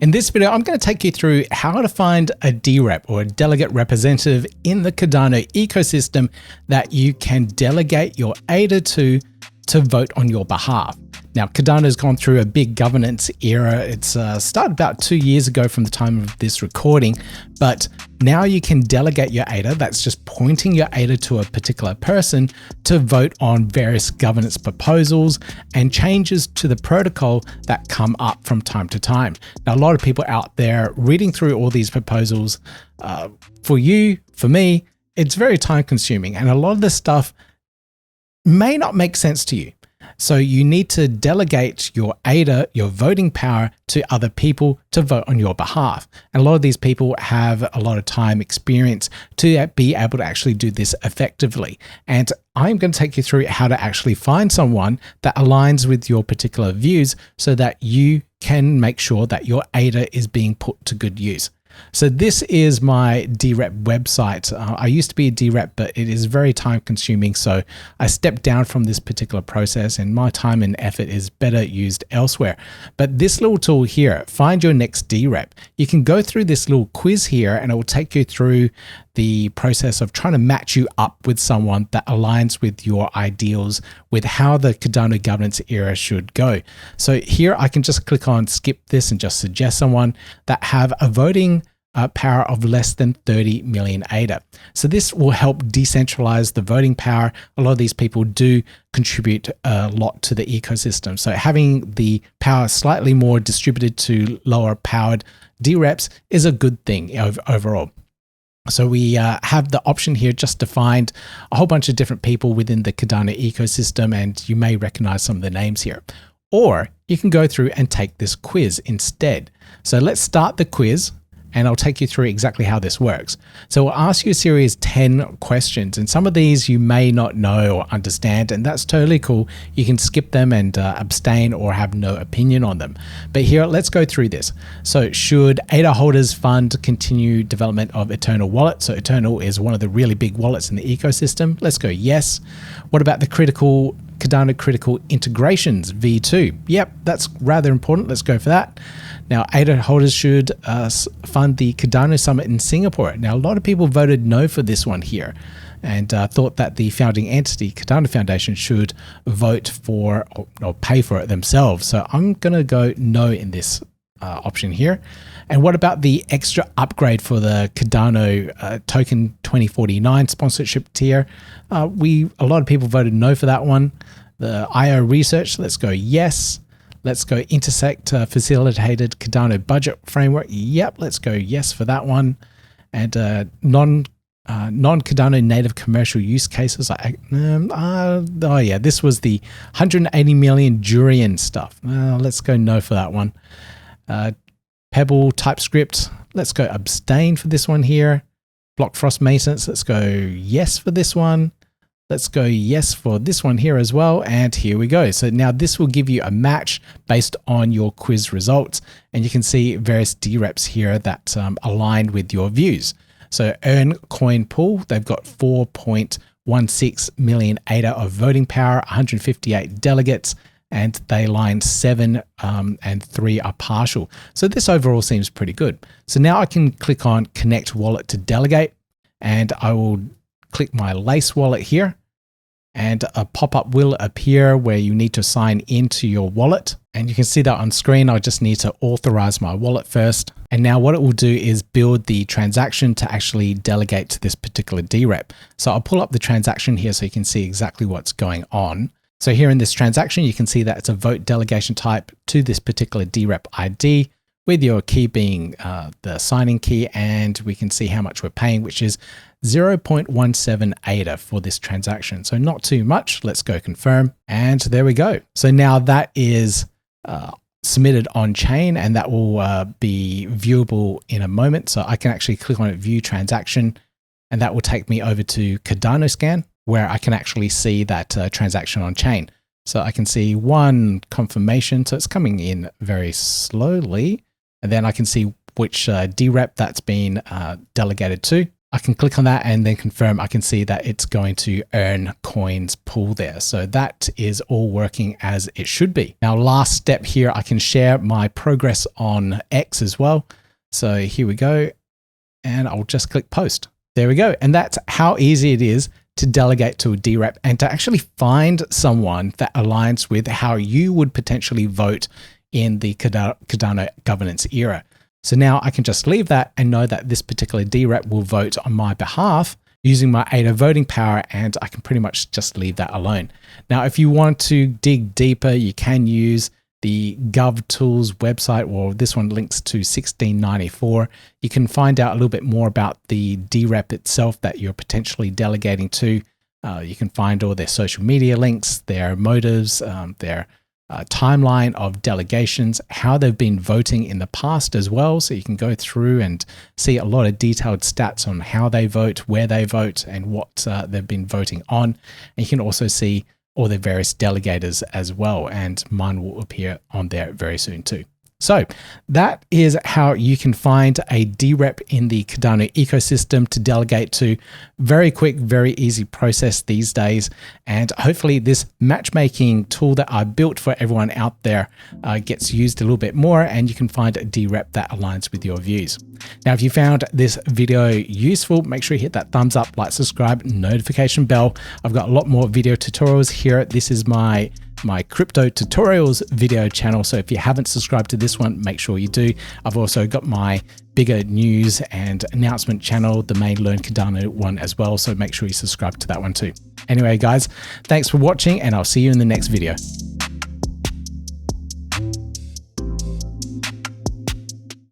In this video, I'm going to take you through how to find a DRep or a delegate representative in the Cardano ecosystem that you can delegate your ADA to vote on your behalf. Now, Cardano's gone through a big governance era. It's started about 2 years ago from the time of this recording, but now you can delegate your ADA, that's just pointing your ADA to a particular person to vote on various governance proposals and changes to the protocol that come up from time to time. Now, a lot of people out there reading through all these proposals, for you, for me, it's very time consuming, and a lot of this stuff may not make sense to you. So you need to delegate your ADA, your voting power, to other people to vote on your behalf. And a lot of these people have a lot of time experience to be able to actually do this effectively. And I'm going to take you through how to actually find someone that aligns with your particular views so that you can make sure that your ADA is being put to good use. So this is my DRep website. I used to be a DRep, but it is very time consuming. So I stepped down from this particular process and my time and effort is better used elsewhere. But this little tool here, find your next DRep. You can go through this little quiz here and it will take you through the process of trying to match you up with someone that aligns with your ideals, with how the Cardano governance era should go. So here I can just click on skip this and just suggest someone that have a voting power of less than 30 million ADA. So this will help decentralize the voting power. A lot of these people do contribute a lot to the ecosystem. So having the power slightly more distributed to lower powered DReps is a good thing overall. So we have the option here just to find a whole bunch of different people within the Cardano ecosystem, and you may recognize some of the names here. Or you can go through and take this quiz instead. So let's start the quiz, and I'll take you through exactly how this works. So we'll ask you a series of 10 questions, and some of these you may not know or understand, and that's totally cool. You can skip them and abstain or have no opinion on them. But here, let's go through this. So should ADA holders fund continue development of Eternal Wallet? So Eternal is one of the really big wallets in the ecosystem. Let's go yes. What about the Cardano critical integrations V2? Yep, that's rather important. Let's go for that. Now, ADA holders should fund the Cardano Summit in Singapore. Now, a lot of people voted no for this one here and thought that the founding entity, Cardano Foundation, should vote for or pay for it themselves. So I'm going to go no in this option here. And what about the extra upgrade for the Cardano token 2049 sponsorship tier? A lot of people voted no for that one. The IO research, let's go yes. Let's go intersect facilitated Cardano budget framework. Yep, let's go yes for that one. And non-Cardano native commercial use cases. Oh yeah, this was the 180 million Durian stuff. Let's go no for that one. Pebble TypeScript, let's go abstain for this one here. Block Frost maintenance, let's go yes for this one. Let's go yes for this one here as well. And here we go. So now this will give you a match based on your quiz results. And you can see various DReps here that aligned with your views. So Earn Coin Pool, they've got 4.16 million ADA of voting power, 158 delegates, and they line 7 and 3 are partial. So this overall seems pretty good. So now I can click on Connect Wallet to Delegate, and I will click my Lace wallet here, and a pop-up will appear where you need to sign into your wallet. And you can see that on screen. I just need to authorize my wallet first. And now what it will do is build the transaction to actually delegate to this particular DRep. So I'll pull up the transaction here so you can see exactly what's going on. So here in this transaction, you can see that it's a vote delegation type to this particular DRep ID, with your key being the signing key, and we can see how much we're paying, which is 0.17 ADA for this transaction. So not too much. Let's go confirm. And there we go. So now that is submitted on chain, and that will be viewable in a moment. So I can actually click on it, view transaction, and that will take me over to Cardanoscan, where I can actually see that transaction on chain. So I can see one confirmation. So it's coming in very slowly. And then I can see which DRep that's been delegated to. I can click on that and then confirm. I can see that it's going to earn coins pool there. So that is all working as it should be. Now, last step here, I can share my progress on X as well. So here we go. And I'll just click post. There we go. And that's how easy it is to delegate to a DRep and to actually find someone that aligns with how you would potentially vote in the Cardano governance era. So now I can just leave that and know that this particular DRep will vote on my behalf using my ADA voting power, and I can pretty much just leave that alone. Now, if you want to dig deeper, you can use the GovTools website, or this one links to 1694. You can find out a little bit more about the DRep itself that you're potentially delegating to. You can find all their social media links, their motives, their timeline of delegations, how they've been voting in the past as well. So you can go through and see a lot of detailed stats on how they vote, where they vote, and what they've been voting on. And you can also see all the various delegators as well, and mine will appear on there very soon too. So that is how you can find a DRep in the Cardano ecosystem to delegate to. Very quick, very easy process these days. And hopefully this matchmaking tool that I built for everyone out there gets used a little bit more, and you can find a DRep that aligns with your views. Now, if you found this video useful, make sure you hit that thumbs up, like, subscribe, notification bell. I've got a lot more video tutorials here. This is my crypto tutorials video channel. So if you haven't subscribed to this one, make sure you do. I've also got my bigger news and announcement channel, the main Learn Cardano one as well. So make sure you subscribe to that one too. Anyway, guys, thanks for watching, and I'll see you in the next video.